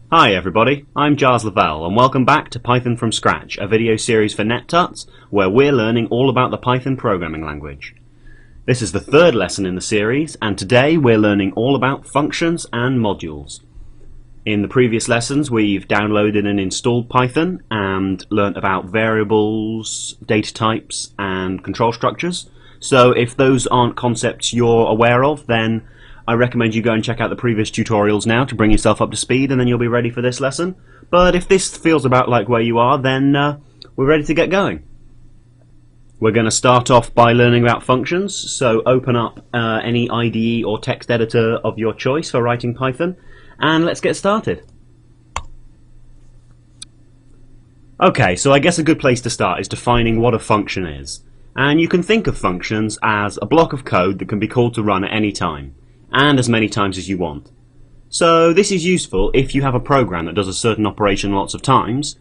Hi everybody, I'm Giles Lavelle and welcome back to Python from Scratch, a video series for NetTuts where we're learning all about the Python programming language. This is the third lesson in the series and today we're learning all about functions and modules. In the previous lessons we've downloaded and installed Python and learnt about variables, data types and control structures. So if those aren't concepts you're aware of, then I recommend you go and check out the previous tutorials now to bring yourself up to speed, and then you'll be ready for this lesson. But if this feels about like where you are, then we're ready to get going. We're going to start off by learning about functions, so open up any IDE or text editor of your choice for writing Python, and let's get started. Okay, so I guess a good place to start is defining what a function is. And you can think of functions as a block of code that can be called to run at any time, and as many times as you want. So this is useful if you have a program that does a certain operation lots of times.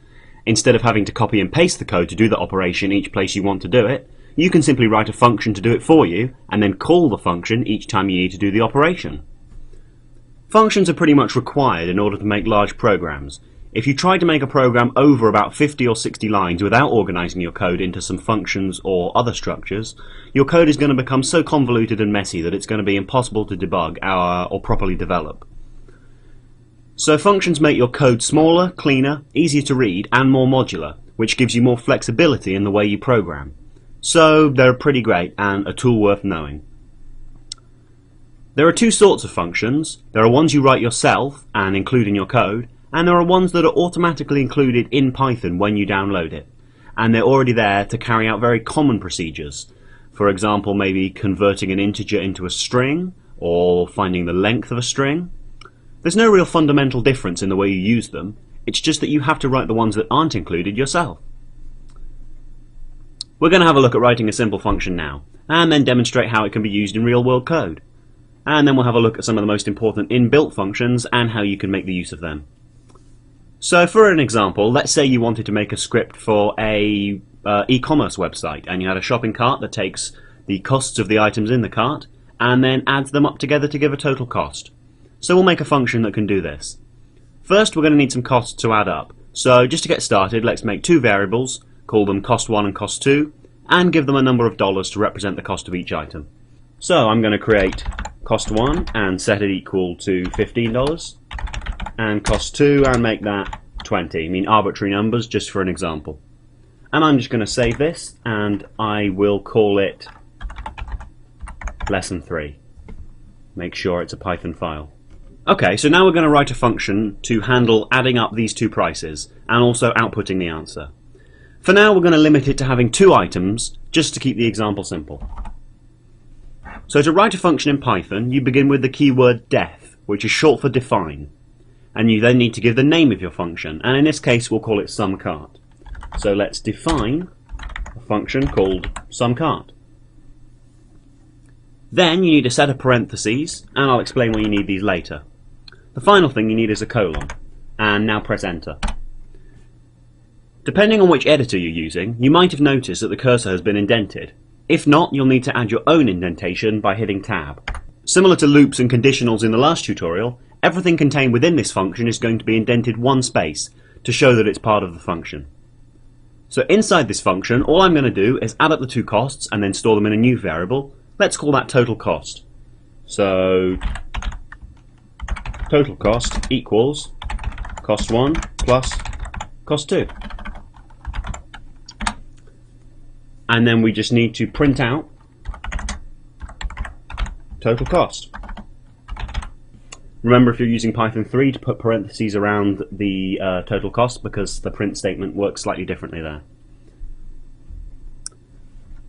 Instead of having to copy and paste the code to do the operation each place you want to do it, you can simply write a function to do it for you, and then call the function each time you need to do the operation. Functions are pretty much required in order to make large programs. If you try to make a program over about 50 or 60 lines without organizing your code into some functions or other structures, your code is going to become so convoluted and messy that it's going to be impossible to debug or properly develop. So functions make your code smaller, cleaner, easier to read and more modular, which gives you more flexibility in the way you program. So they're pretty great and a tool worth knowing. There are two sorts of functions. There are ones you write yourself and include in your code, and there are ones that are automatically included in Python when you download it, and they're already there to carry out very common procedures. For example, maybe converting an integer into a string or finding the length of a string. There's no real fundamental difference in the way you use them, it's just that you have to write the ones that aren't included yourself. We're going to have a look at writing a simple function now, and then demonstrate how it can be used in real-world code. And then we'll have a look at some of the most important inbuilt functions and how you can make the use of them. So for an example, let's say you wanted to make a script for a e-commerce website, and you had a shopping cart that takes the costs of the items in the cart and then adds them up together to give a total cost. So we'll make a function that can do this. First we're going to need some costs to add up. So just to get started, let's make two variables, call them cost1 and cost2, and give them a number of dollars to represent the cost of each item. So I'm going to create cost1 and set it equal to $15. And cost2 and make that 20. I mean arbitrary numbers just for an example. And I'm just going to save this and I will call it lesson 3. Make sure it's a Python file. Okay, so now we're going to write a function to handle adding up these two prices and also outputting the answer. For now we're going to limit it to having two items just to keep the example simple. So to write a function in Python you begin with the keyword def, which is short for define. And you then need to give the name of your function, and in this case we'll call it SumCart. So let's define a function called SumCart. Then you need a set of parentheses, and I'll explain why you need these later. The final thing you need is a colon, and now press enter. Depending on which editor you're using, you might have noticed that the cursor has been indented. If not, you'll need to add your own indentation by hitting tab. Similar to loops and conditionals in the last tutorial, everything contained within this function is going to be indented one space to show that it's part of the function. So inside this function, all I'm going to do is add up the two costs and then store them in a new variable. Let's call that total cost. So total cost equals cost1 plus cost2. And then we just need to print out total cost. Remember, if you're using Python 3, to put parentheses around the total cost because the print statement works slightly differently there.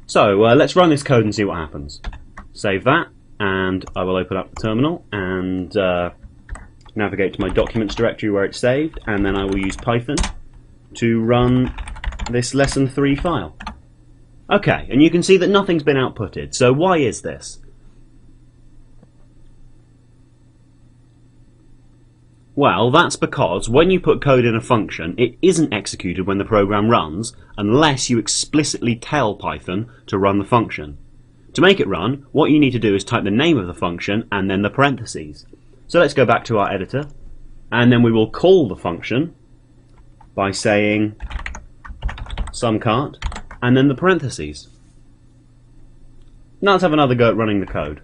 So let's run this code and see what happens. Save that, and I will open up the terminal and navigate to my documents directory where it's saved, and then I will use Python to run this lesson 3 file. Okay, and you can see that nothing's been outputted. So why is this? Well, that's because when you put code in a function, it isn't executed when the program runs unless you explicitly tell Python to run the function. To make it run, what you need to do is type the name of the function and then the parentheses. So let's go back to our editor and then we will call the function by saying sumcart and then the parentheses. Now let's have another go at running the code.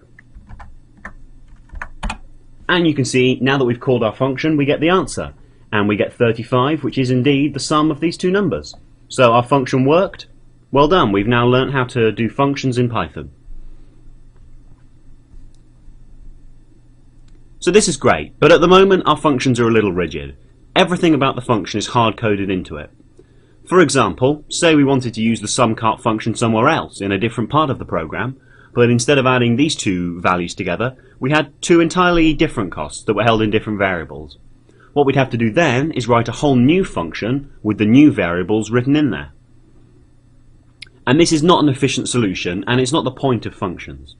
And you can see now that we've called our function, we get the answer, and we get 35, which is indeed the sum of these two numbers. So our function worked. Well done, we've now learnt how to do functions in Python. So this is great, but at the moment our functions are a little rigid. Everything about the function is hard-coded into it. For example, say we wanted to use the sumcart function somewhere else in a different part of the program, but instead of adding these two values together, we had two entirely different costs that were held in different variables. What we'd have to do then is write a whole new function with the new variables written in there. And this is not an efficient solution, and it's not the point of functions.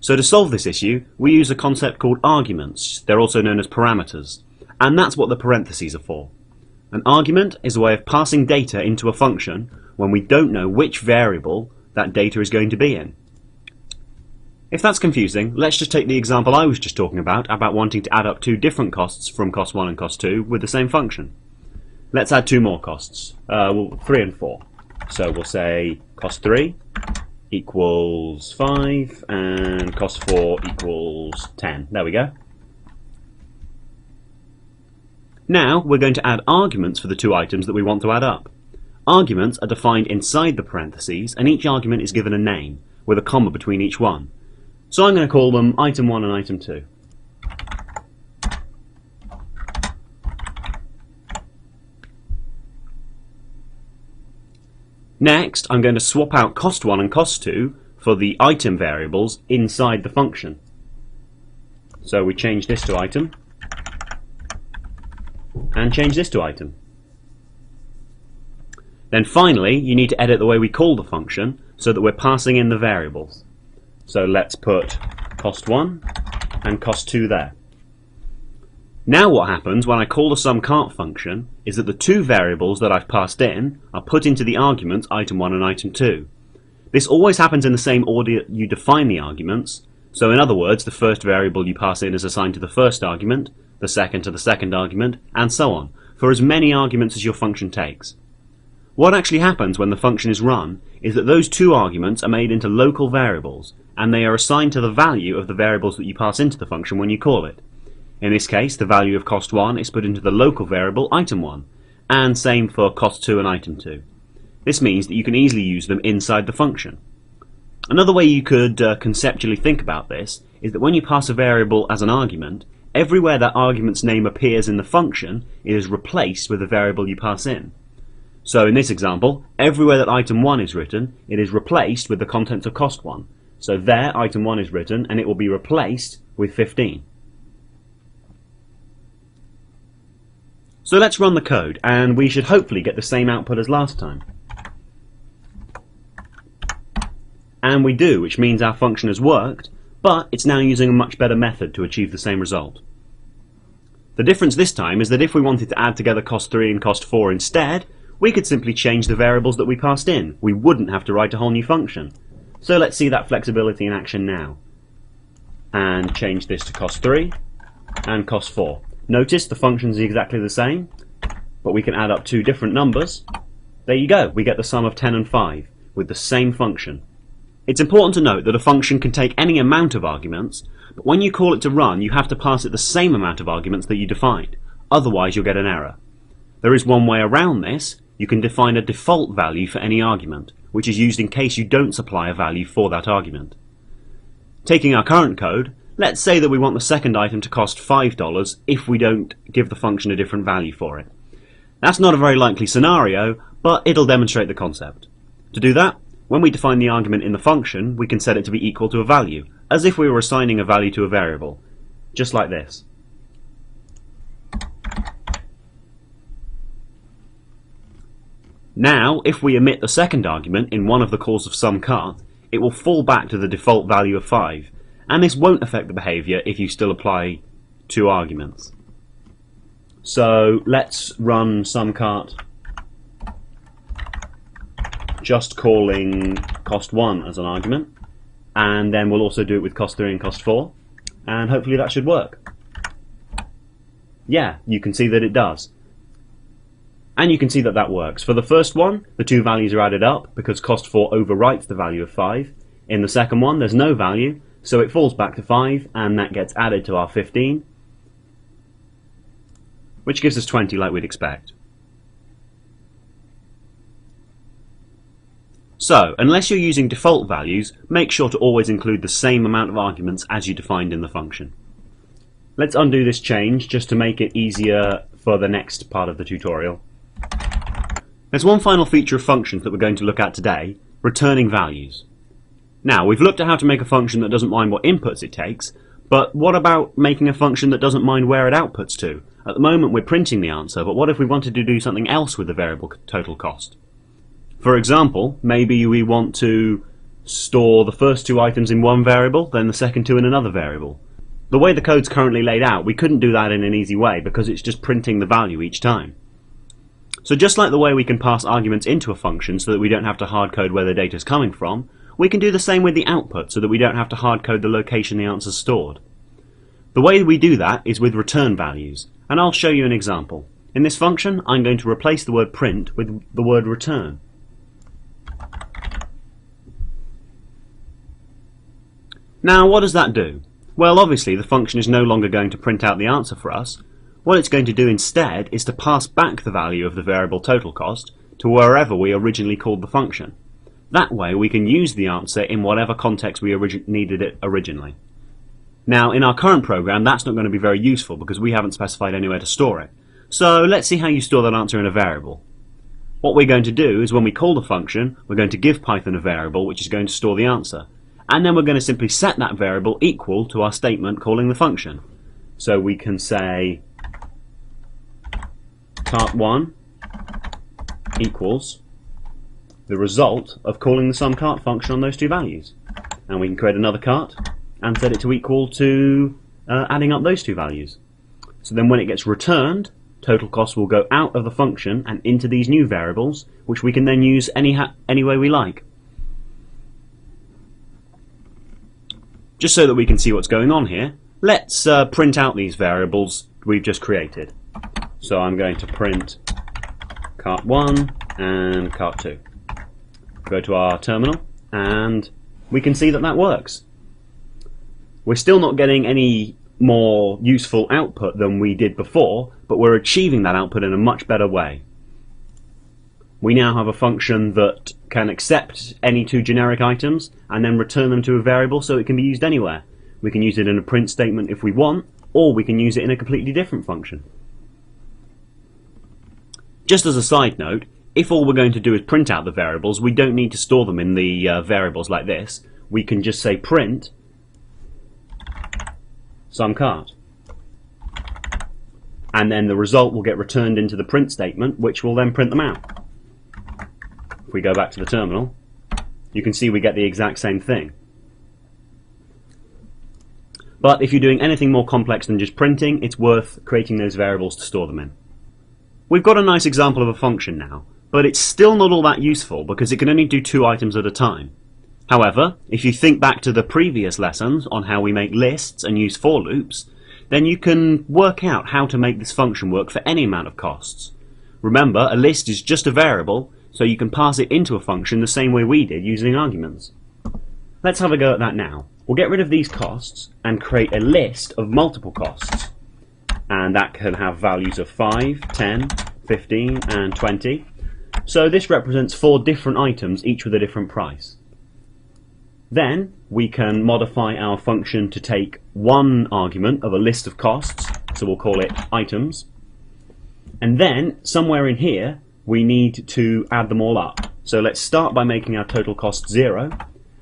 So to solve this issue, we use a concept called arguments. They're also known as parameters. And that's what the parentheses are for. An argument is a way of passing data into a function when we don't know which variable that data is going to be in. If that's confusing, let's just take the example I was just talking about wanting to add up two different costs from cost 1 and cost 2 with the same function. Let's add two more costs, 3 and 4. So we'll say cost 3 equals 5 and cost 4 equals 10. There we go. Now we're going to add arguments for the two items that we want to add up. Arguments are defined inside the parentheses, and each argument is given a name with a comma between each one. So I'm going to call them item 1 and item 2. Next, I'm going to swap out cost 1 and cost 2 for the item variables inside the function. So we change this to item and change this to item. Then finally, you need to edit the way we call the function so that we're passing in the variables. So let's put cost 1 and cost 2 there. Now what happens when I call the sumcart function is that the two variables that I've passed in are put into the arguments item 1 and item 2. This always happens in the same order you define the arguments. So in other words, the first variable you pass in is assigned to the first argument, the second to the second argument, and so on, for as many arguments as your function takes. What actually happens when the function is run is that those two arguments are made into local variables, and they are assigned to the value of the variables that you pass into the function when you call it. In this case, the value of cost 1 is put into the local variable item 1, and same for cost 2 and item 2. This means that you can easily use them inside the function. Another way you could conceptually think about this is that when you pass a variable as an argument, everywhere that argument's name appears in the function, it is replaced with the variable you pass in. So in this example, everywhere that item 1 is written, it is replaced with the contents of cost 1. So there item 1 is written, and it will be replaced with 15. So let's run the code, and we should hopefully get the same output as last time. And we do, which means our function has worked, but it's now using a much better method to achieve the same result. The difference this time is that if we wanted to add together cost 3 and cost 4 instead, we could simply change the variables that we passed in. We wouldn't have to write a whole new function. So let's see that flexibility in action now. And change this to cost 3 and cost 4. Notice the functions are exactly the same, but we can add up two different numbers. There you go, we get the sum of 10 and 5 with the same function. It's important to note that a function can take any amount of arguments, but when you call it to run, you have to pass it the same amount of arguments that you defined. Otherwise, you'll get an error. There is one way around this. You can define a default value for any argument, which is used in case you don't supply a value for that argument. Taking our current code, let's say that we want the second item to cost $5 if we don't give the function a different value for it. That's not a very likely scenario, but it'll demonstrate the concept. To do that, when we define the argument in the function, we can set it to be equal to a value, as if we were assigning a value to a variable, just like this. Now, if we omit the second argument in one of the calls of sumcart, it will fall back to the default value of 5, and this won't affect the behavior if you still apply two arguments. So let's run sumcart just calling cost 1 as an argument, and then we'll also do it with cost 3 and cost 4, and hopefully that should work. Yeah, you can see that it does. And you can see that that works. For the first one, the two values are added up because cost 4 overwrites the value of 5. In the second one, there's no value, so it falls back to 5, and that gets added to our 15, which gives us 20 like we'd expect. So, unless you're using default values, make sure to always include the same amount of arguments as you defined in the function. Let's undo this change just to make it easier for the next part of the tutorial. There's one final feature of functions that we're going to look at today, returning values. Now, we've looked at how to make a function that doesn't mind what inputs it takes, but what about making a function that doesn't mind where it outputs to? At the moment we're printing the answer, but what if we wanted to do something else with the variable total cost? For example, maybe we want to store the first two items in one variable, then the second two in another variable. The way the code's currently laid out, we couldn't do that in an easy way because it's just printing the value each time. So just like the way we can pass arguments into a function so that we don't have to hardcode where the data is coming from, we can do the same with the output so that we don't have to hardcode the location the answer is stored. The way we do that is with return values, and I'll show you an example. In this function, I'm going to replace the word print with the word return. Now, what does that do? Well, obviously the function is no longer going to print out the answer for us. What it's going to do instead is to pass back the value of the variable total cost to wherever we originally called the function. That way we can use the answer in whatever context we needed it originally. Now, in our current program, that's not going to be very useful because we haven't specified anywhere to store it. So let's see how you store that answer in a variable. What we're going to do is when we call the function, we're going to give Python a variable which is going to store the answer. And then we're going to simply set that variable equal to our statement calling the function. So we can say cart1 equals the result of calling the sumCart function on those two values. And we can create another cart and set it to equal to adding up those two values. So then when it gets returned, total cost will go out of the function and into these new variables, which we can then use any way we like. Just so that we can see what's going on here, let's print out these variables we've just created. So I'm going to print cart1 and cart2. Go to our terminal and we can see that that works. We're still not getting any more useful output than we did before, but we're achieving that output in a much better way. We now have a function that can accept any two generic items and then return them to a variable so it can be used anywhere. We can use it in a print statement if we want, or we can use it in a completely different function. Just as a side note, if all we're going to do is print out the variables, we don't need to store them in the variables like this. We can just say print sumCart. And then the result will get returned into the print statement, which will then print them out. If we go back to the terminal, you can see we get the exact same thing. But if you're doing anything more complex than just printing, it's worth creating those variables to store them in. We've got a nice example of a function now, but it's still not all that useful because it can only do two items at a time. However, if you think back to the previous lessons on how we make lists and use for loops, then you can work out how to make this function work for any amount of costs. Remember, a list is just a variable, so you can pass it into a function the same way we did using arguments. Let's have a go at that now. We'll get rid of these costs and create a list of multiple costs. And that can have values of 5, 10, 15 and 20. So this represents 4 different items, each with a different price. Then we can modify our function to take one argument of a list of costs, so we'll call it items. And then somewhere in here we need to add them all up. So let's start by making our total cost 0,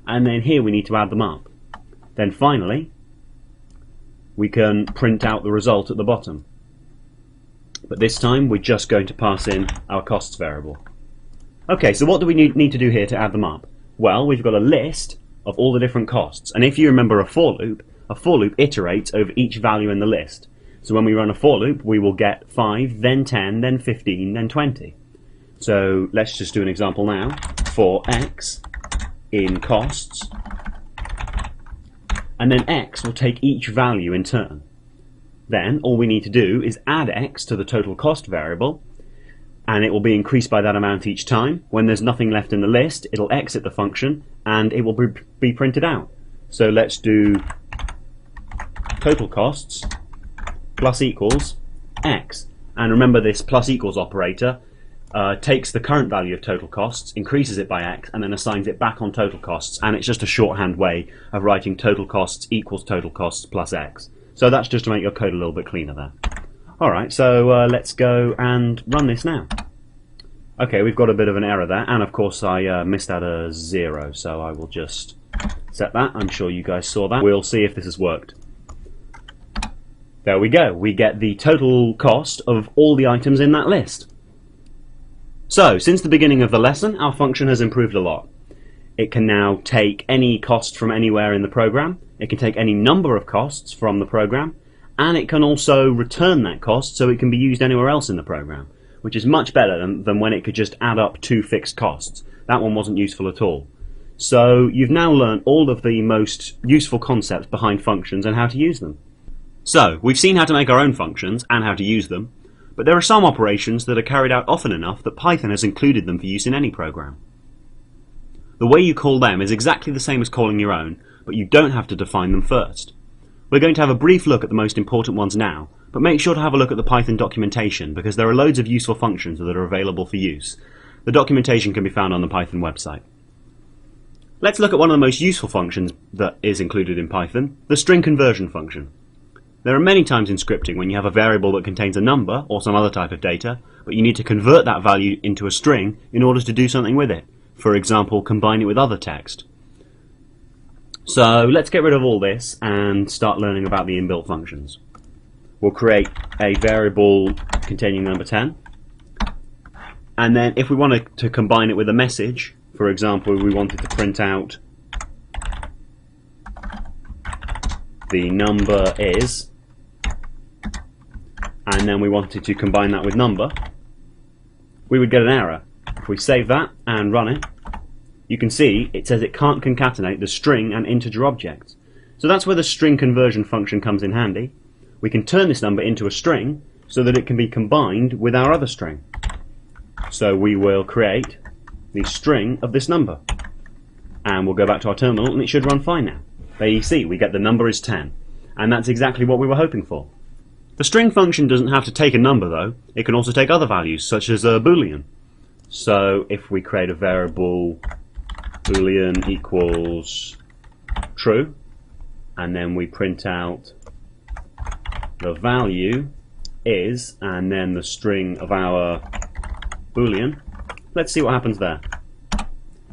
and then here we need to add them up. Then finally we can print out the result at the bottom. But this time we're just going to pass in our costs variable. Okay, so what do we need to do here to add them up? Well, we've got a list of all the different costs, and if you remember a for loop iterates over each value in the list. So when we run a for loop, we will get 5, then 10, then 15, then 20. So let's just do an example now. For x in costs, and then x will take each value in turn. Then all we need to do is add x to the total cost variable, and it will be increased by that amount each time. When there's nothing left in the list, it'll exit the function and it will be printed out. So let's do total costs plus equals x. And remember, this plus equals operator takes the current value of total costs, increases it by x, and then assigns it back on total costs. And it's just a shorthand way of writing total costs equals total costs plus x. So that's just to make your code a little bit cleaner there. Alright, so let's go and run this now. Okay, we've got a bit of an error there, and of course I missed out a 0, so I will just set that. I'm sure you guys saw that. We'll see if this has worked. There we go. We get the total cost of all the items in that list. So, since the beginning of the lesson, our function has improved a lot. It can now take any cost from anywhere in the program, it can take any number of costs from the program, and it can also return that cost so it can be used anywhere else in the program, which is much better than when it could just add up two fixed costs. That one wasn't useful at all. So you've now learned all of the most useful concepts behind functions and how to use them. So, we've seen how to make our own functions and how to use them, but there are some operations that are carried out often enough that Python has included them for use in any program. The way you call them is exactly the same as calling your own, but you don't have to define them first. We're going to have a brief look at the most important ones now, but make sure to have a look at the Python documentation because there are loads of useful functions that are available for use. The documentation can be found on the Python website. Let's look at one of the most useful functions that is included in Python, the string conversion function. There are many times in scripting when you have a variable that contains a number or some other type of data, but you need to convert that value into a string in order to do something with it. For example, combine it with other text. So let's get rid of all this and start learning about the inbuilt functions. We'll create a variable containing number 10, and then if we wanted to combine it with a message, for example, we wanted to print out the number is, and then we wanted to combine that with number, we would get an error. If we save that and run it, you can see it says it can't concatenate the string and integer objects. So that's where the string conversion function comes in handy. We can turn this number into a string so that it can be combined with our other string. So we will create the string of this number, and we'll go back to our terminal and it should run fine now. There you see, we get the number is 10, and that's exactly what we were hoping for. The string function doesn't have to take a number though, it can also take other values such as a boolean. So if we create a variable boolean equals true, and then we print out the value is, and then the string of our boolean, let's see what happens there.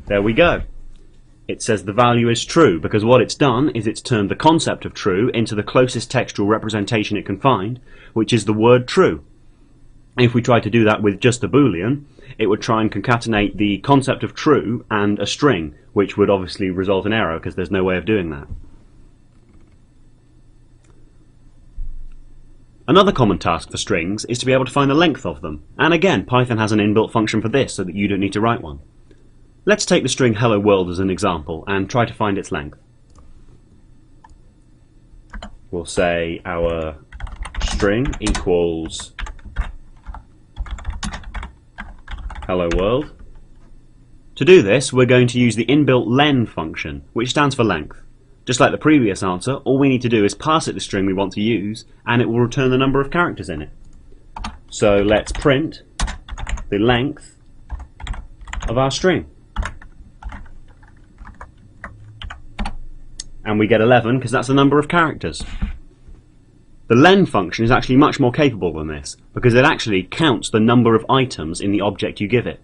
There we go. It says the value is true because what it's done is it's turned the concept of true into the closest textual representation it can find, which is the word true. If we try to do that with just a boolean, it would try and concatenate the concept of true and a string, which would obviously result in error because there's no way of doing that. Another common task for strings is to be able to find the length of them, and again Python has an inbuilt function for this so that you don't need to write one. Let's take the string hello world as an example and try to find its length. We'll say our string equals hello world. To do this, we're going to use the inbuilt len function, which stands for length. Just like the previous answer, all we need to do is pass it the string we want to use, and it will return the number of characters in it. So let's print the length of our string. And we get 11 because that's the number of characters. The len function is actually much more capable than this because it actually counts the number of items in the object you give it.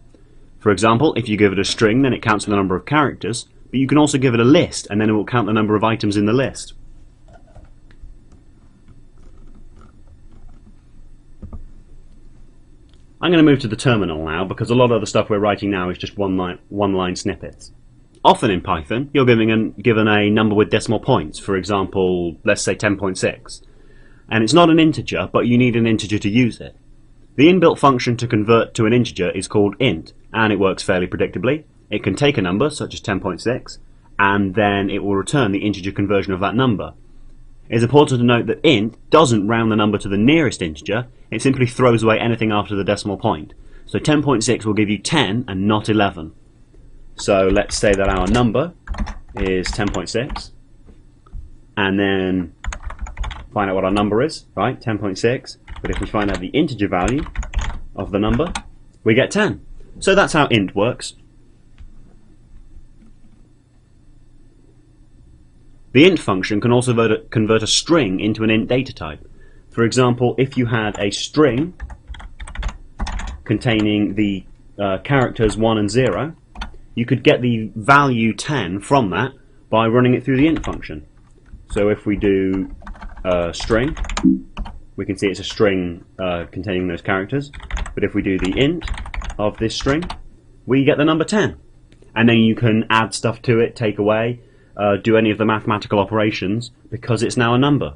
For example, if you give it a string, then it counts the number of characters, but you can also give it a list and then it will count the number of items in the list. I'm going to move to the terminal now because a lot of the stuff we're writing now is just one-line snippets. Often in Python, you're given a number with decimal points, for example, let's say 10.6. And it's not an integer, but you need an integer to use it. The inbuilt function to convert to an integer is called int, and it works fairly predictably. It can take a number, such as 10.6, and then it will return the integer conversion of that number. It's important to note that int doesn't round the number to the nearest integer, it simply throws away anything after the decimal point. So 10.6 will give you 10 and not 11. So let's say that our number is 10.6, and then find out what our number is, right? 10.6, but if we find out the integer value of the number, we get 10. So that's how int works. The int function can also convert a string into an int data type. For example, if you had a string containing the characters 1 and 0, you could get the value 10 from that by running it through the int function. So if we do string, we can see it's a string containing those characters, but if we do the int of this string, we get the number 10. And then you can add stuff to it, take away, do any of the mathematical operations, because it's now a number.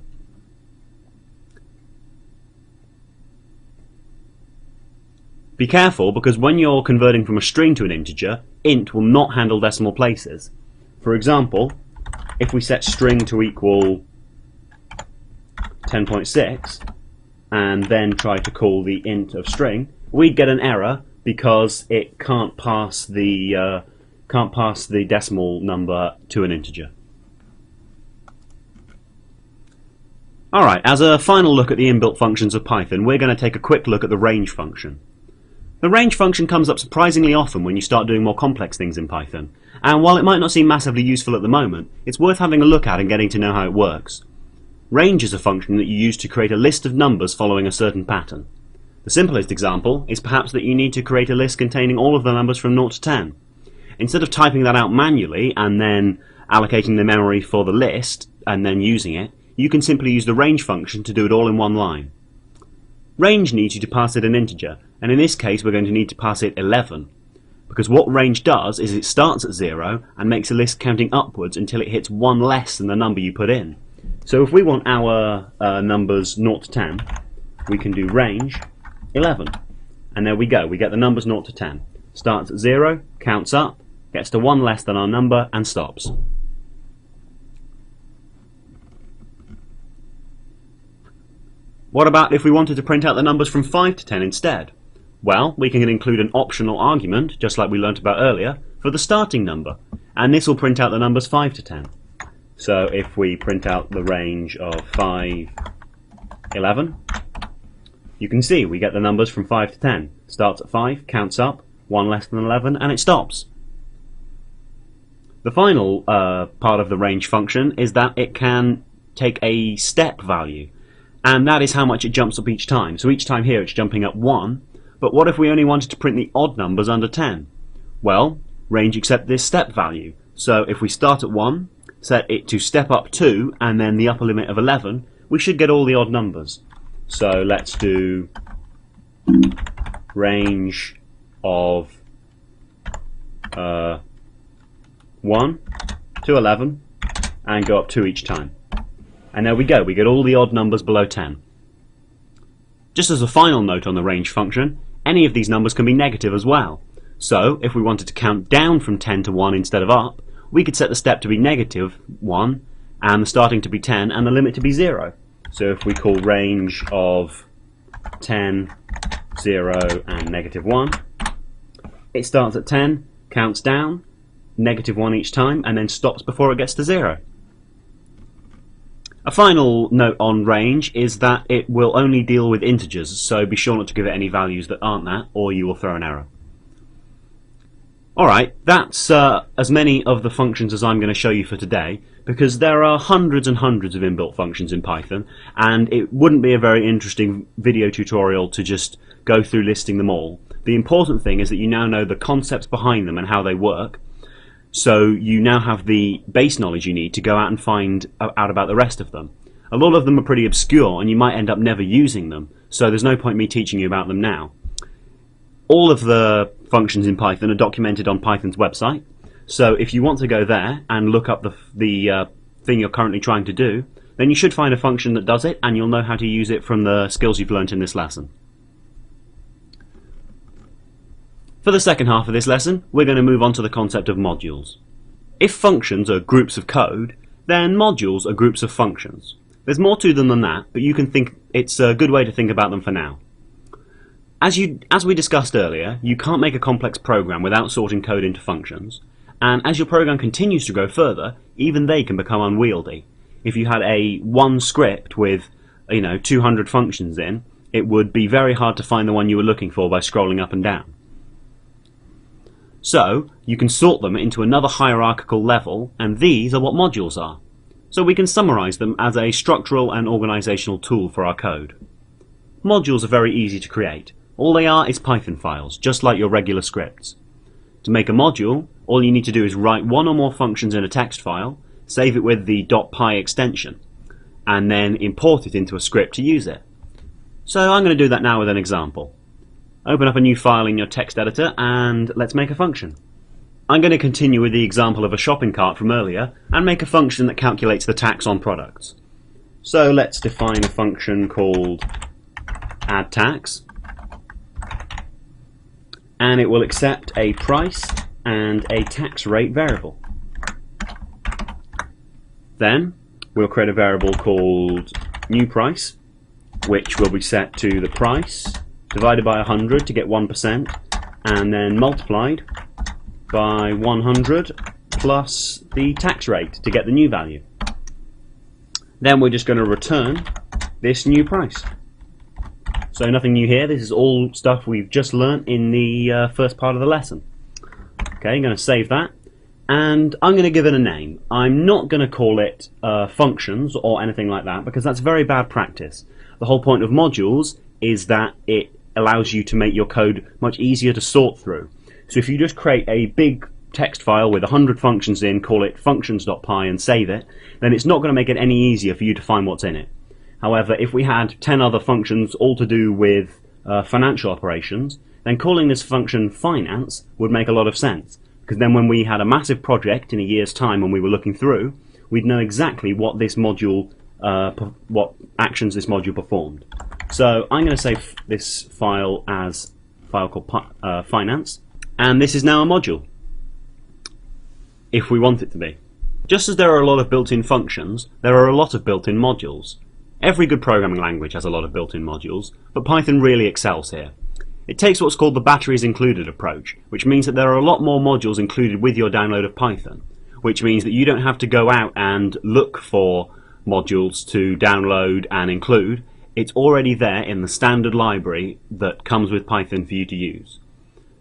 Be careful, because when you're converting from a string to an integer, int will not handle decimal places. For example, if we set string to equal 10.6 and then try to call the int of string, we'd get an error because it can't pass the decimal number to an integer. Alright, as a final look at the inbuilt functions of Python, we're going to take a quick look at the range function. The range function comes up surprisingly often when you start doing more complex things in Python, and while it might not seem massively useful at the moment, it's worth having a look at and getting to know how it works. Range is a function that you use to create a list of numbers following a certain pattern. The simplest example is perhaps that you need to create a list containing all of the numbers from 0 to 10. Instead of typing that out manually and then allocating the memory for the list and then using it, you can simply use the range function to do it all in one line. Range needs you to pass it an integer, and in this case we're going to need to pass it 11, because what range does is it starts at 0 and makes a list counting upwards until it hits 1 less than the number you put in. So if we want our numbers 0 to 10, we can do range 11, and there we go, we get the numbers 0 to 10. Starts at 0, counts up, gets to 1 less than our number, and stops. What about if we wanted to print out the numbers from 5 to 10 instead? Well, we can include an optional argument, just like we learnt about earlier, for the starting number, and this will print out the numbers 5 to 10. So if we print out the range of 5, 11, you can see we get the numbers from 5 to 10. Starts at 5, counts up, 1 less than 11, and it stops. The final part of the range function is that it can take a step value, and that is how much it jumps up each time. So each time here it's jumping up 1, but what if we only wanted to print the odd numbers under 10? Well, range accepts this step value. So if we start at 1, set it to step up 2, and then the upper limit of 11, we should get all the odd numbers. So let's do range of 1 to 11 and go up 2 each time. And there we go, we get all the odd numbers below 10. Just as a final note on the range function, any of these numbers can be negative as well. So if we wanted to count down from 10 to 1 instead of up, we could set the step to be negative 1 and the starting to be 10 and the limit to be 0. So if we call range of 10, 0 and negative 1, it starts at 10, counts down, negative 1 each time, and then stops before it gets to 0. A final note on range is that it will only deal with integers, so be sure not to give it any values that aren't that, or you will throw an error. Alright, that's as many of the functions as I'm going to show you for today, because there are hundreds and hundreds of inbuilt functions in Python, and it wouldn't be a very interesting video tutorial to just go through listing them all. The important thing is that you now know the concepts behind them and how they work, so you now have the base knowledge you need to go out and find out about the rest of them. A lot of them are pretty obscure and you might end up never using them, so there's no point me teaching you about them now. All of the functions in Python are documented on Python's website, so if you want to go there and look up the thing you're currently trying to do, then you should find a function that does it and you'll know how to use it from the skills you've learnt in this lesson. For the second half of this lesson, we're going to move on to the concept of modules. If functions are groups of code, then modules are groups of functions. There's more to them than that, but you can think it's a good way to think about them for now. As we discussed earlier, you can't make a complex program without sorting code into functions, and as your program continues to grow further, even they can become unwieldy. If you had one script with 200 functions in, it would be very hard to find the one you were looking for by scrolling up and down. So you can sort them into another hierarchical level, and these are what modules are. So we can summarize them as a structural and organizational tool for our code. Modules are very easy to create. All they are is Python files, just like your regular scripts. To make a module, all you need to do is write one or more functions in a text file, save it with the .py extension, and then import it into a script to use it. So I'm going to do that now with an example. Open up a new file in your text editor and let's make a function. I'm going to continue with the example of a shopping cart from earlier and make a function that calculates the tax on products. So let's define a function called addTax, and it will accept a price and a tax rate variable. Then we'll create a variable called newPrice, which will be set to the price divided by 100 to get 1%, and then multiplied by 100 plus the tax rate to get the new value. Then we're just going to return this new price. So nothing new here, this is all stuff we've just learnt in the first part of the lesson. Okay, I'm going to save that, and I'm going to give it a name. I'm not going to call it functions or anything like that, because that's very bad practice. The whole point of modules is that it allows you to make your code much easier to sort through. So if you just create a big text file with 100 functions in, call it functions.py and save it, then it's not going to make it any easier for you to find what's in it. However, if we had 10 other functions all to do with financial operations, then calling this function finance would make a lot of sense, because then when we had a massive project in a year's time when we were looking through, we'd know exactly what this module, what actions this module performed. So I'm going to save this file as a file called finance, and this is now a module, if we want it to be. Just as there are a lot of built-in functions, there are a lot of built-in modules. Every good programming language has a lot of built-in modules, but Python really excels here. It takes what's called the batteries included approach, which means that there are a lot more modules included with your download of Python, which means that you don't have to go out and look for modules to download and include. It's already there in the standard library that comes with Python for you to use.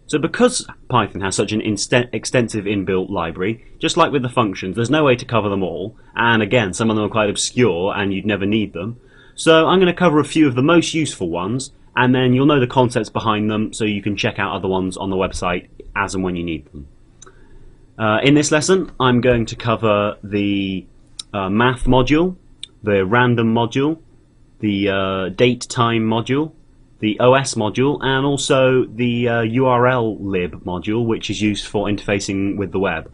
So because Python has such an extensive inbuilt library, just like with the functions, there's no way to cover them all, and again, some of them are quite obscure and you'd never need them. So I'm going to cover a few of the most useful ones, and then you'll know the concepts behind them, so you can check out other ones on the website as and when you need them. In this lesson, I'm going to cover the math module, the random module, the date time module, the OS module, and also the URL lib module, which is used for interfacing with the web.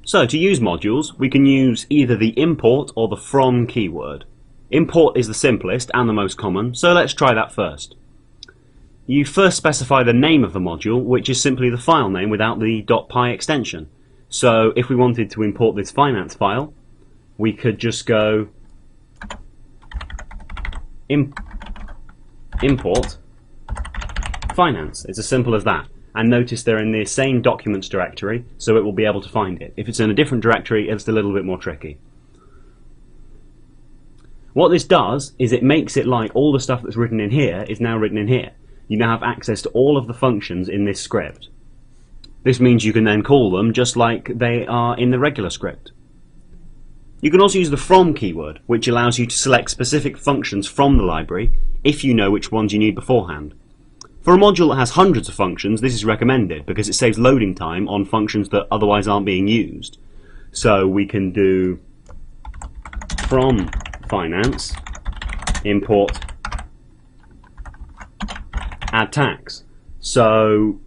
So to use modules, we can use either the import or the from keyword. Import is the simplest and the most common, so let's try that first. You first specify the name of the module, which is simply the file name without the .py extension. So if we wanted to import this finance file, we could just go import finance. It's as simple as that. And notice they're in the same documents directory, so it will be able to find it. If it's in a different directory, it's a little bit more tricky. What this does is it makes it like all the stuff that's written in here is now written in here. You now have access to all of the functions in this script. This means you can then call them just like they are in the regular script. You can also use the from keyword, which allows you to select specific functions from the library if you know which ones you need beforehand. For a module that has hundreds of functions, this is recommended because it saves loading time on functions that otherwise aren't being used. So we can do from finance import addTax. So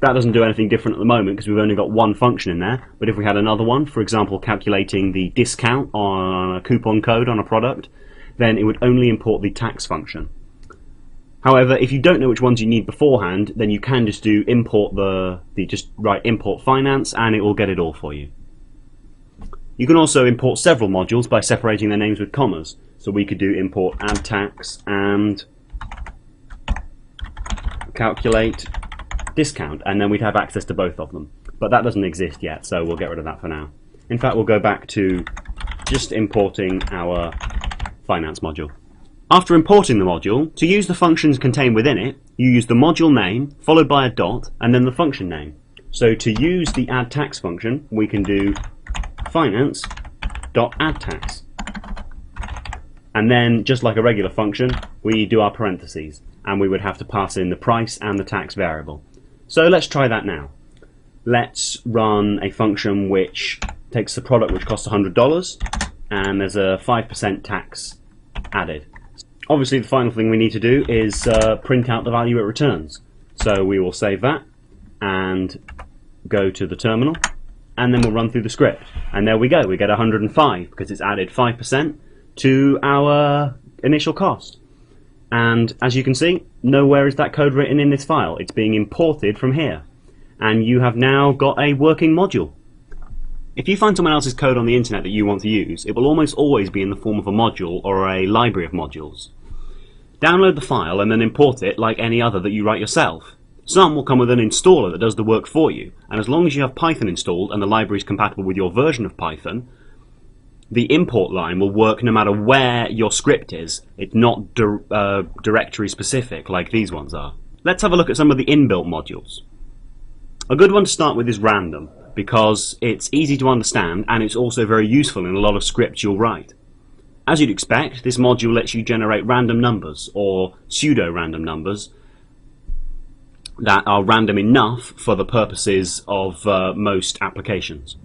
that doesn't do anything different at the moment because we've only got one function in there, but if we had another one, for example calculating the discount on a coupon code on a product, then it would only import the tax function. However, if you don't know which ones you need beforehand, then you can just do import just write import finance and it will get it all for you. You can also import several modules by separating their names with commas. So we could do import add tax and calculate discount, and then we'd have access to both of them. But that doesn't exist yet, so we'll get rid of that for now. In fact, we'll go back to just importing our finance module. After importing the module, to use the functions contained within it, you use the module name followed by a dot and then the function name. So to use the add tax function, we can do finance.addTax. And then, just like a regular function, we do our parentheses, and we would have to pass in the price and the tax variable. So let's try that now. Let's run a function which takes the product which costs $100, and there's a 5% tax added. Obviously, the final thing we need to do is print out the value it returns. So we will save that and go to the terminal, and then we'll run through the script. And there we go, we get 105 because it's added 5% to our initial cost. And as you can see, nowhere is that code written in this file. It's being imported from here. And you have now got a working module. If you find someone else's code on the internet that you want to use, it will almost always be in the form of a module or a library of modules. Download the file and then import it like any other that you write yourself. Some will come with an installer that does the work for you, and as long as you have Python installed and the library is compatible with your version of Python, the import line will work no matter where your script is. It's not directory specific like these ones are. Let's have a look at some of the inbuilt modules. A good one to start with is random, because it's easy to understand and it's also very useful in a lot of scripts you'll write. As you'd expect, this module lets you generate random numbers, or pseudo-random numbers, that are random enough for the purposes of most applications.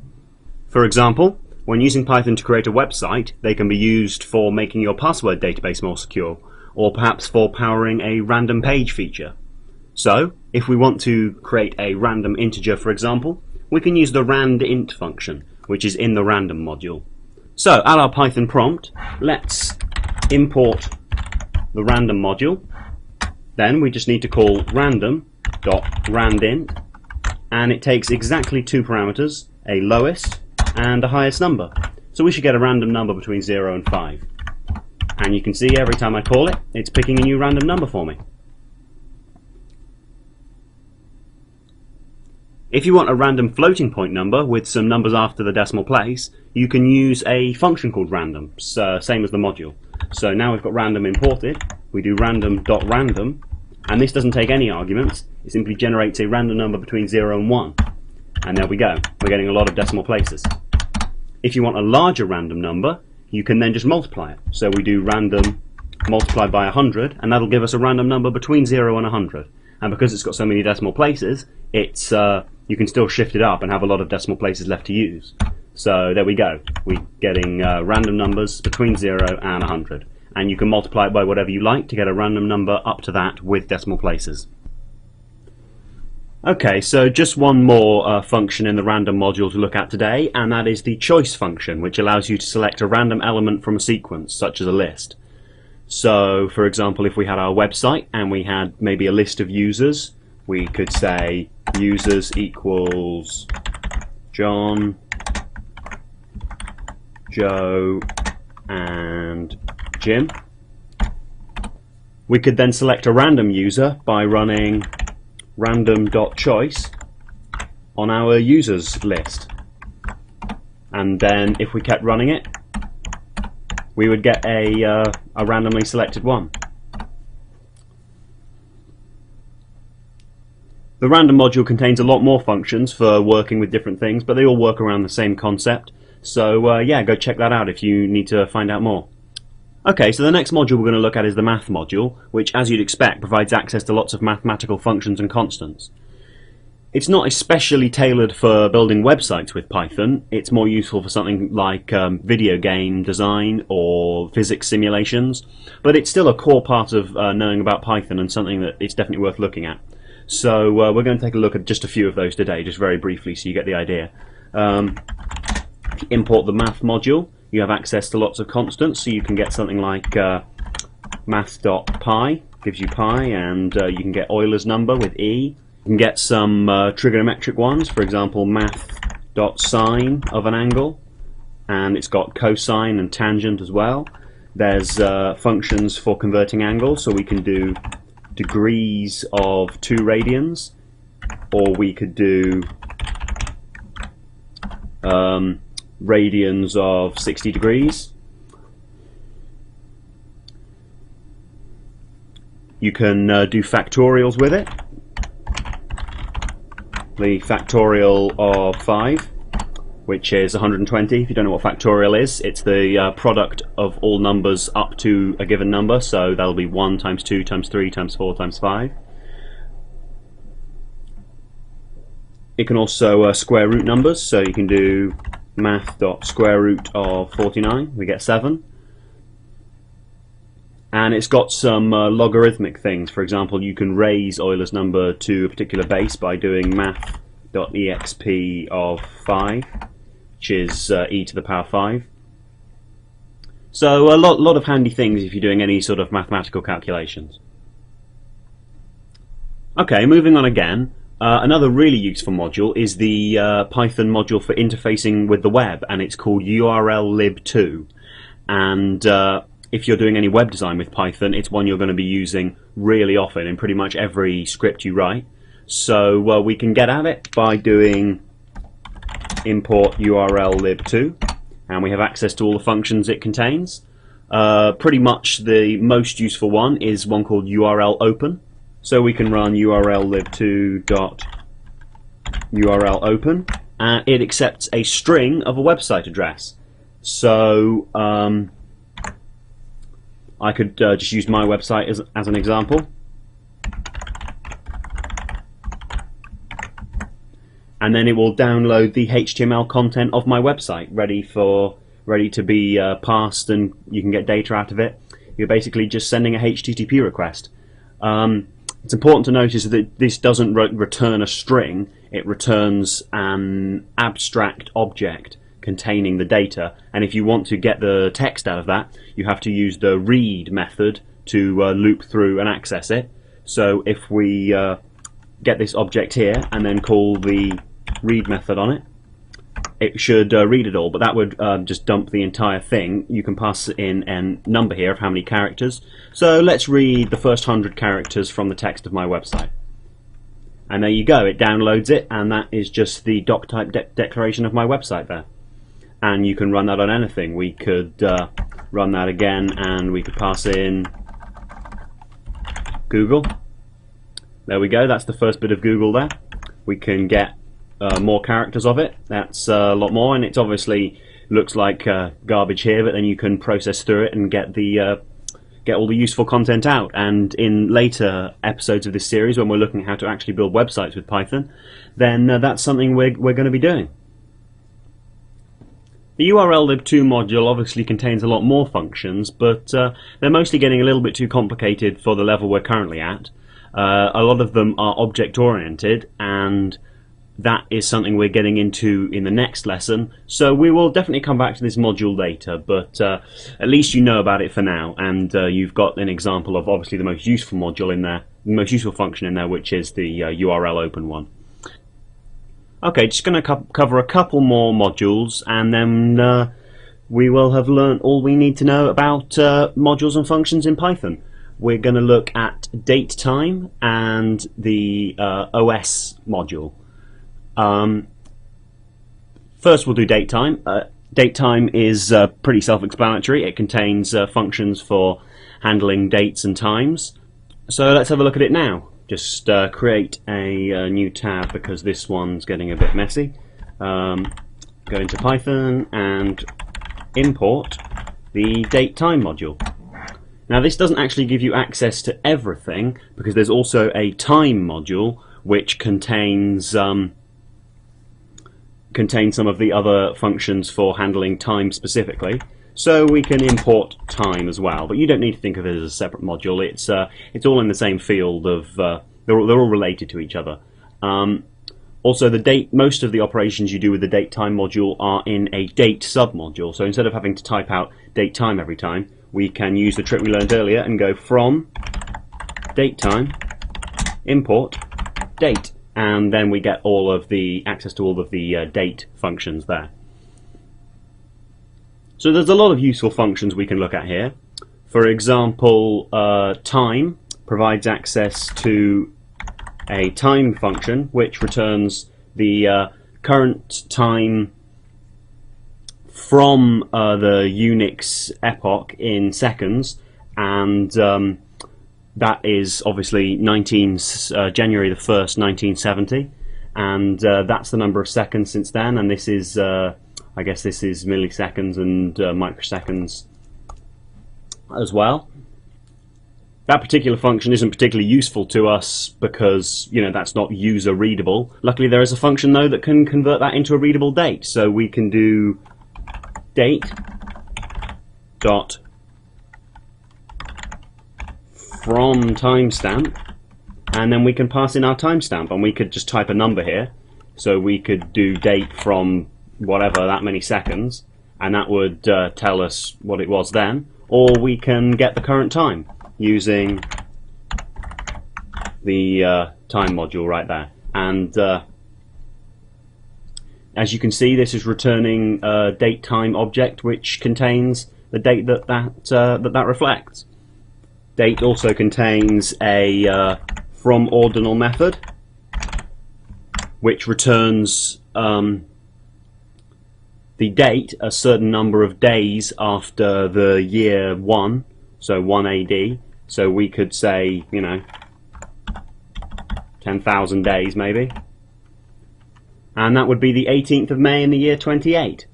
For example, when using Python to create a website, they can be used for making your password database more secure, or perhaps for powering a random page feature. So, if we want to create a random integer, for example, we can use the randint function, which is in the random module. So, at our Python prompt, let's import the random module. Then we just need to call random.randint, and it takes exactly two parameters, a lowest and a highest number. So we should get a random number between 0 and 5. And you can see every time I call it, it's picking a new random number for me. If you want a random floating point number with some numbers after the decimal place, you can use a function called random, same as the module. So now we've got random imported, we do random.random, and this doesn't take any arguments, it simply generates a random number between 0 and 1. And there we go, we're getting a lot of decimal places. If you want a larger random number, you can then just multiply it. So we do random multiplied by 100, and that'll give us a random number between 0 and 100. And because it's got so many decimal places, it's you can still shift it up and have a lot of decimal places left to use. So there we go, we're getting random numbers between 0 and 100. And you can multiply it by whatever you like to get a random number up to that with decimal places. Okay, so just one more function in the random module to look at today, and that is the choice function, which allows you to select a random element from a sequence, such as a list. So, for example, if we had our website and we had maybe a list of users, we could say users equals John, Joe, and Jim. We could then select a random user by running random.choice on our users list, and then if we kept running it, we would get a randomly selected one. The random module contains a lot more functions for working with different things, but they all work around the same concept. So yeah, go check that out if you need to find out more. Okay, so the next module we're going to look at is the math module, which, as you'd expect, provides access to lots of mathematical functions and constants. It's not especially tailored for building websites with Python. It's more useful for something like video game design or physics simulations, but it's still a core part of knowing about Python and something that it's definitely worth looking at. So we're going to take a look at just a few of those today, just very briefly so you get the idea. If you import the math module, you have access to lots of constants, so you can get something like math.pi, gives you pi, and you can get Euler's number with E. You can get some trigonometric ones, for example math.sine of an angle, and it's got cosine and tangent as well. There's functions for converting angles, so we can do degrees of 2 radians, or we could do radians of 60 degrees. You can do factorials with it. The factorial of 5, which is 120. If you don't know what factorial is, it's the product of all numbers up to a given number, so that'll be 1 times 2 times 3 times 4 times 5. It can also square root numbers, so you can do math.square root of 49, we get 7. And it's got some logarithmic things. For example, you can raise Euler's number to a particular base by doing math.exp of 5, which is e to the power 5. So a lot of handy things if you're doing any sort of mathematical calculations. Okay, moving on again. Another really useful module is the Python module for interfacing with the web, and it's called urllib2. And if you're doing any web design with Python, it's one you're going to be using really often in pretty much every script you write. So we can get at it by doing import urllib2, and we have access to all the functions it contains. Pretty much the most useful one is one called urlopen. So we can run urllib2.urlopen, and it accepts a string of a website address. So I could just use my website as an example. And then it will download the HTML content of my website, ready to be parsed, and you can get data out of it. You're basically just sending a HTTP request. It's important to notice that this doesn't return a string, it returns an abstract object containing the data, and if you want to get the text out of that, you have to use the read method to loop through and access it. So if we get this object here and then call the read method on it, it should read it all, but that would just dump the entire thing. You can pass in a number here of how many characters. So let's read the first 100 characters from the text of my website. And there you go, it downloads it, and that is just the doc type declaration of my website there. And you can run that on anything. We could run that again, and we could pass in Google. There we go, that's the first bit of Google there. We can get more characters of it. That's a lot more, and it obviously looks like garbage here, but then you can process through it and get all the useful content out. And in later episodes of this series, when we're looking at how to actually build websites with Python, then that's something we're going to be doing. The urllib2 module obviously contains a lot more functions, but they're mostly getting a little bit too complicated for the level we're currently at. A lot of them are object-oriented, and that is something we're getting into in the next lesson, so we will definitely come back to this module later, but at least you know about it for now, and you've got an example of obviously the most useful module in there, the most useful function in there, which is the urlopen one. Okay, just going to cover a couple more modules, and then we will have learned all we need to know about modules and functions in Python. We're going to look at datetime and the OS module. First we'll do datetime. Datetime is pretty self-explanatory. It contains functions for handling dates and times. So let's have a look at it now. Just create a new tab because this one's getting a bit messy. Go into Python and import the datetime module. Now this doesn't actually give you access to everything because there's also a time module which contains some of the other functions for handling time specifically. So we can import time as well, but you don't need to think of it as a separate module. It's all in the same field of they're all related to each other. Also, most of the operations you do with the datetime module are in a date submodule. So instead of having to type out datetime every time, we can use the trick we learned earlier and go from datetime import date, and then we get access to all of the date functions there. So there's a lot of useful functions we can look at here. For example, time provides access to a time function which returns the current time from the Unix epoch in seconds, and that is obviously January the 1st, 1970, and that's the number of seconds since then, and this is I guess this is milliseconds and microseconds as well. That particular function isn't particularly useful to us because, you know, that's not user readable. Luckily there is a function though that can convert that into a readable date, so we can do date dot from timestamp, and then we can pass in our timestamp, and we could just type a number here, so we could do date from whatever, that many seconds, and that would tell us what it was then, or we can get the current time using the time module right there. And as you can see, this is returning a date time object which contains the date that reflects. Date also contains a from ordinal method which returns the date a certain number of days after the year 1, so 1 AD. So we could say, you know, 10,000 days maybe. And that would be the 18th of May in the year 28.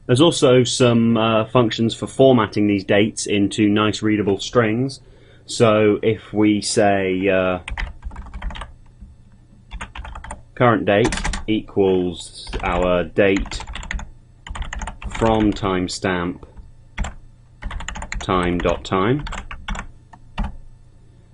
There's also some functions for formatting these dates into nice readable strings. So if we say current date equals our date from timestamp time.time,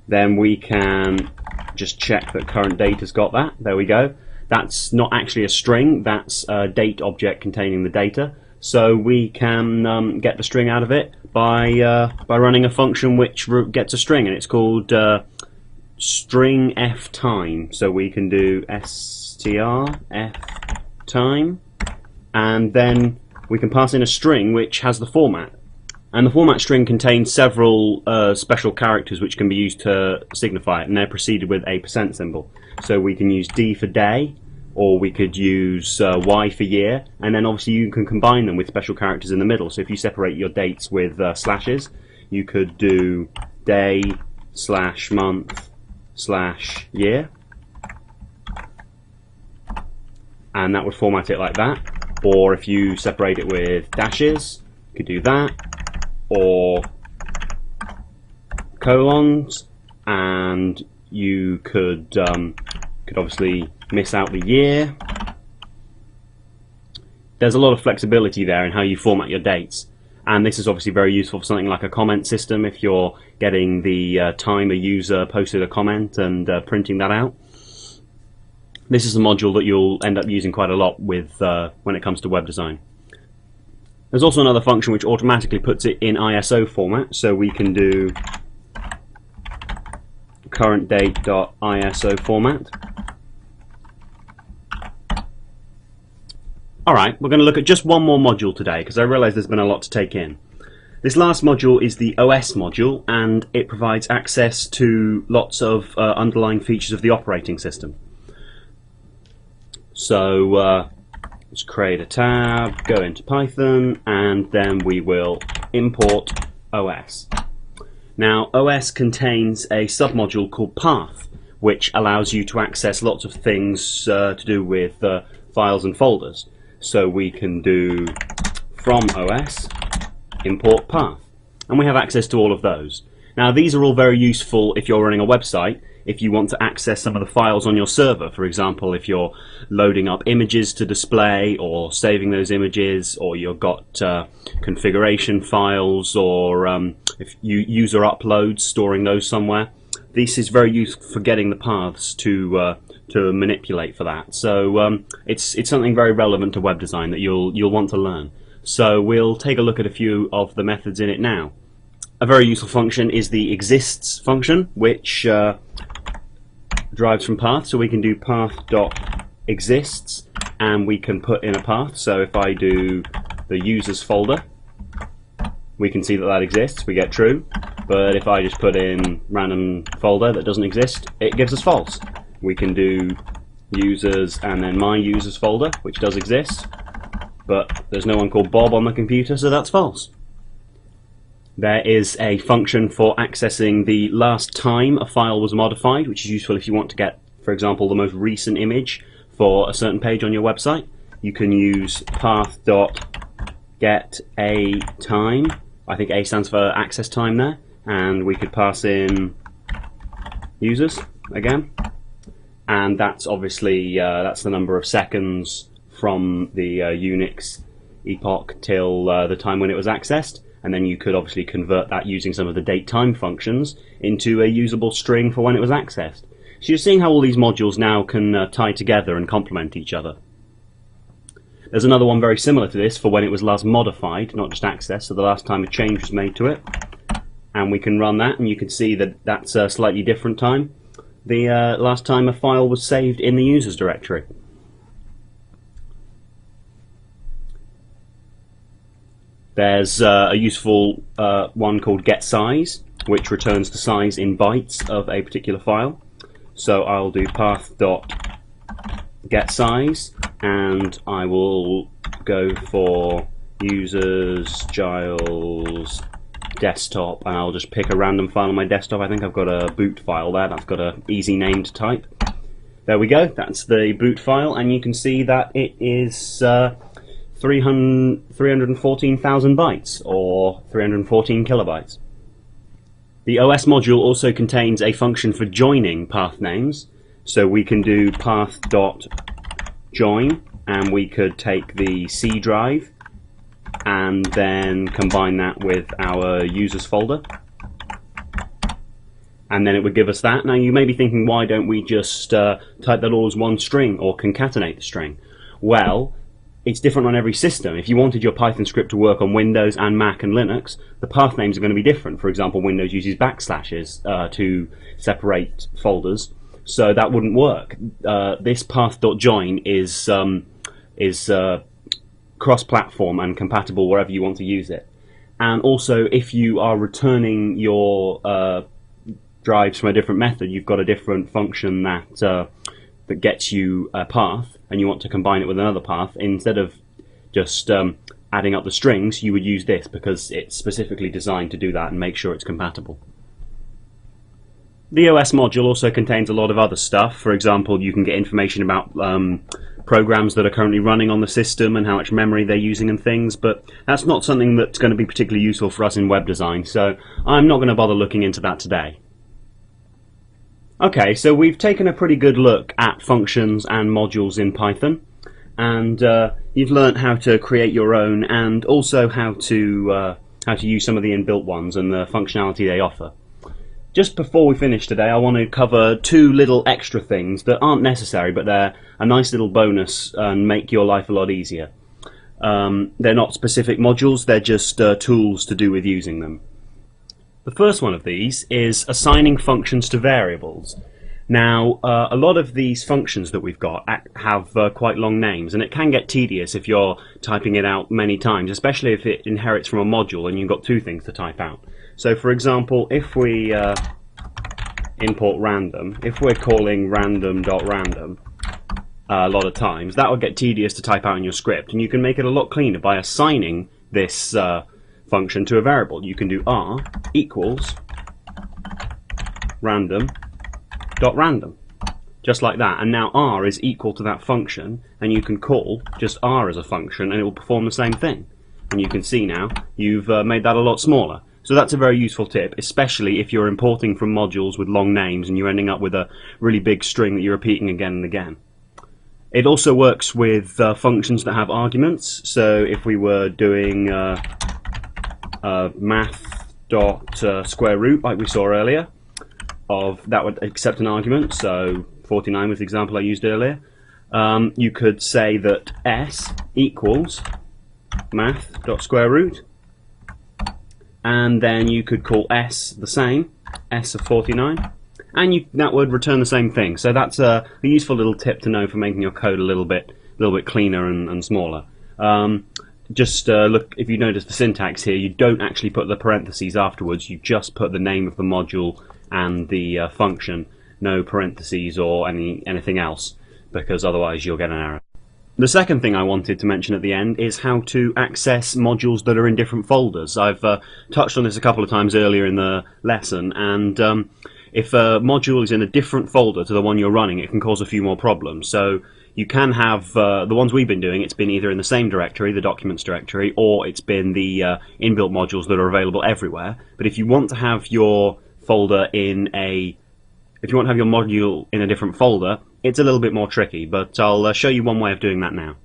then we can just check that current date has got that. There we go. That's not actually a string, that's a date object containing the data. So we can get the string out of it by running a function which gets a string, and it's called string f time. So we can do str f time, and then we can pass in a string which has the format. And the format string contains several special characters which can be used to signify it, and they're preceded with a % symbol. So we can use D for day, or we could use Y for year, and then obviously you can combine them with special characters in the middle. So if you separate your dates with slashes, you could do day / month / year, and that would format it like that. Or if you separate it with dashes, you could do that, or colons, and you could obviously miss out the year. There's a lot of flexibility there in how you format your dates, and this is obviously very useful for something like a comment system if you're getting the time a user posted a comment and printing that out. This is a module that you'll end up using quite a lot with when it comes to web design. There's also another function which automatically puts it in ISO format, so we can do current date.iso format. Alright, we're going to look at just one more module today because I realise there's been a lot to take in. This last module is the OS module, and it provides access to lots of underlying features of the operating system. So let's create a tab, go into Python, and then we will import OS. Now OS contains a submodule called path, which allows you to access lots of things to do with files and folders. So we can do from OS import path, and we have access to all of those. Now these are all very useful if you're running a website, if you want to access some of the files on your server. For example, if you're loading up images to display or saving those images, or you've got configuration files, or if you user uploads, storing those somewhere. This is very useful for getting the paths to manipulate for that. So it's something very relevant to web design that you'll want to learn. So we'll take a look at a few of the methods in it now. A very useful function is the exists function, which derives from path. So we can do path.exists, and we can put in a path. So if I do the users folder, we can see that that exists, we get true. But if I just put in random folder that doesn't exist, it gives us false. We can do users and then my users folder, which does exist, but there's no one called Bob on the computer, so that's false. There is a function for accessing the last time a file was modified, which is useful if you want to get, for example, the most recent image for a certain page on your website. You can use path.getAtime. I think A stands for access time there, and we could pass in users again, and that's obviously that's the number of seconds from the Unix epoch till the time when it was accessed, and then you could obviously convert that using some of the date-time functions into a usable string for when it was accessed. So you're seeing how all these modules now can tie together and complement each other. There's another one very similar to this for when it was last modified, not just accessed, so the last time a change was made to it. And we can run that, and you can see that that's a slightly different time. The last time a file was saved in the users directory. There's a useful one called getSize, which returns the size in bytes of a particular file. So I'll do path.getSize, and I will go for users Giles desktop, and I'll just pick a random file on my desktop. I think I've got a boot file there. That's got an easy name to type. There we go. That's the boot file, and you can see that it is 314,000 bytes, or 314 kilobytes. The OS module also contains a function for joining path names, so we can do path.join, and we could take the C drive and then combine that with our users folder, and then it would give us that. Now you may be thinking, why don't we just type that all as one string or concatenate the string? Well, it's different on every system. If you wanted your Python script to work on Windows and Mac and Linux, the path names are going to be different. For example, Windows uses backslashes to separate folders, so that wouldn't work. This path.join is cross-platform and compatible wherever you want to use it. And also, if you are returning your drives from a different method, you've got a different function that gets you a path, and you want to combine it with another path. Instead of just adding up the strings, you would use this because it's specifically designed to do that and make sure it's compatible. The OS module also contains a lot of other stuff. For example, you can get information about programs that are currently running on the system and how much memory they're using and things, but that's not something that's going to be particularly useful for us in web design, so I'm not going to bother looking into that today. Okay, so we've taken a pretty good look at functions and modules in Python, and you've learnt how to create your own, and also how to use some of the inbuilt ones and the functionality they offer. Just before we finish today, I want to cover two little extra things that aren't necessary, but they're a nice little bonus and make your life a lot easier. They're not specific modules, they're just tools to do with using them. The first one of these is assigning functions to variables. Now, a lot of these functions that we've got have quite long names, and it can get tedious if you're typing it out many times, especially if it inherits from a module and you've got two things to type out. So, for example, if we import random, if we're calling random.random a lot of times, that would get tedious to type out in your script, and you can make it a lot cleaner by assigning this function to a variable. You can do r equals random.random, just like that, and now r is equal to that function, and you can call just r as a function and it will perform the same thing. And you can see now you've made that a lot smaller. So that's a very useful tip, especially if you're importing from modules with long names and you're ending up with a really big string that you're repeating again and again. It also works with functions that have arguments. So if we were doing math.square root, like we saw earlier, that would accept an argument. So 49 was the example I used earlier. You could say that s equals math.square root, and then you could call s the same, s of 49, and that would return the same thing. So that's a useful little tip to know for making your code a little bit cleaner and smaller. just look, if you notice the syntax here, you don't actually put the parentheses afterwards, you just put the name of the module and the function, no parentheses or anything else, because otherwise you'll get an error. The second thing I wanted to mention at the end is how to access modules that are in different folders. I've touched on this a couple of times earlier in the lesson, and if a module is in a different folder to the one you're running, it can cause a few more problems. So you can have, the ones we've been doing, it's been either in the same directory, the documents directory, or it's been the inbuilt modules that are available everywhere. But if you want to have your folder if you want to have your module in a different folder, it's a little bit more tricky, but I'll show you one way of doing that now.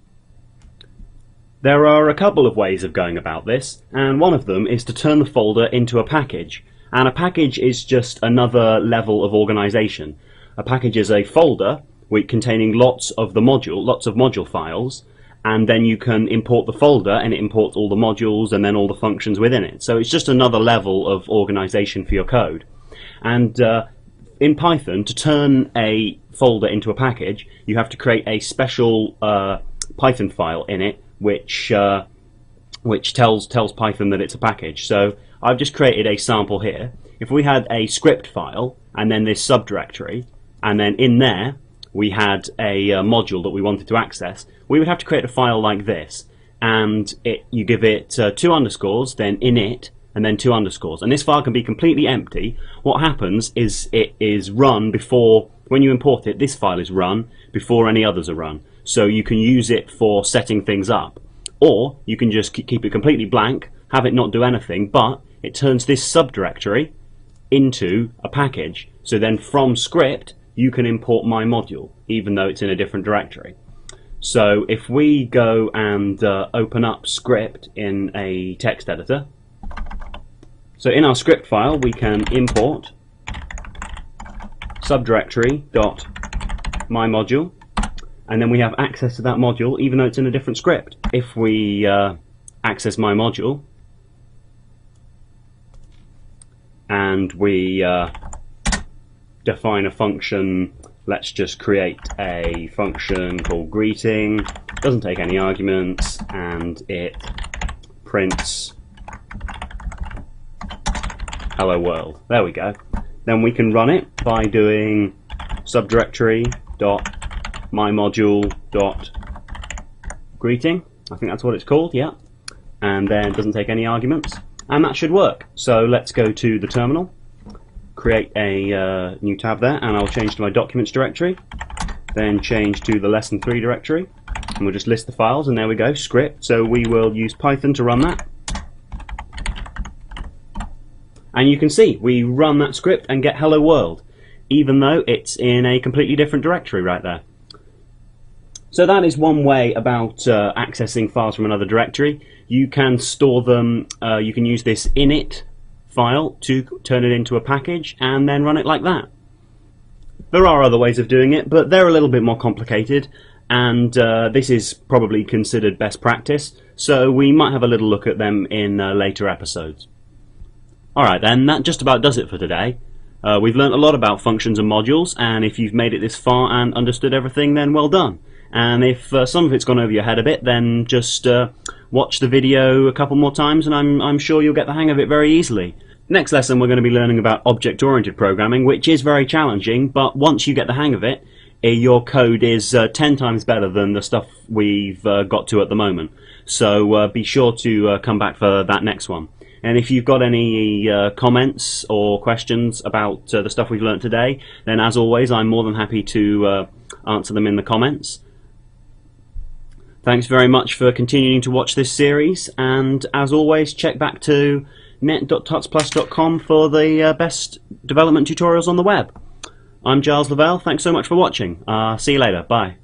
There are a couple of ways of going about this, and one of them is to turn the folder into a package. And a package is just another level of organization. A package is a folder containing lots of module files, and then you can import the folder, and it imports all the modules and then all the functions within it. So it's just another level of organization for your code. And in Python, to turn a folder into a package, you have to create a special Python file in it, which tells Python that it's a package. So I've just created a sample here. If we had a script file and then this subdirectory, and then in there we had a module that we wanted to access, we would have to create a file like this, and you give it 2 underscores, then init, and then 2 underscores. And this file can be completely empty. What happens is it is run before, when you import it, this file is run before any others are run. So you can use it for setting things up. Or you can just keep it completely blank, have it not do anything, but it turns this subdirectory into a package. So then from script, you can import my module, even though it's in a different directory. So if we go and open up script in a text editor, so in our script file we can import subdirectory.mymodule, and then we have access to that module even though it's in a different script. If we access my module and we define a function, let's just create a function called greeting, doesn't take any arguments, and it prints hello world. There we go. Then we can run it by doing subdirectory.mymodule.greeting. I think that's what it's called, yeah. And then it doesn't take any arguments. And that should work. So let's go to the terminal, create a new tab there, and I'll change to my documents directory, then change to the lesson 3 directory, and we'll just list the files, and there we go, script. So we will use Python to run that. And you can see we run that script and get hello world, even though it's in a completely different directory right there. So that is one way about accessing files from another directory. You can store them, you can use this init file to turn it into a package and then run it like that. There are other ways of doing it, but they're a little bit more complicated, and this is probably considered best practice, so we might have a little look at them in later episodes. Alright then, that just about does it for today. We've learnt a lot about functions and modules, and if you've made it this far and understood everything, then well done. And if some of it's gone over your head a bit, then just watch the video a couple more times and I'm sure you'll get the hang of it very easily. Next lesson we're going to be learning about object-oriented programming, which is very challenging, but once you get the hang of it, your code is 10 times better than the stuff we've got to at the moment. So be sure to come back for that next one. And if you've got any comments or questions about the stuff we've learnt today, then as always I'm more than happy to answer them in the comments. Thanks very much for continuing to watch this series, and as always check back to net.tutsplus.com for the best development tutorials on the web. I'm Giles Lavelle, thanks so much for watching. See you later, bye.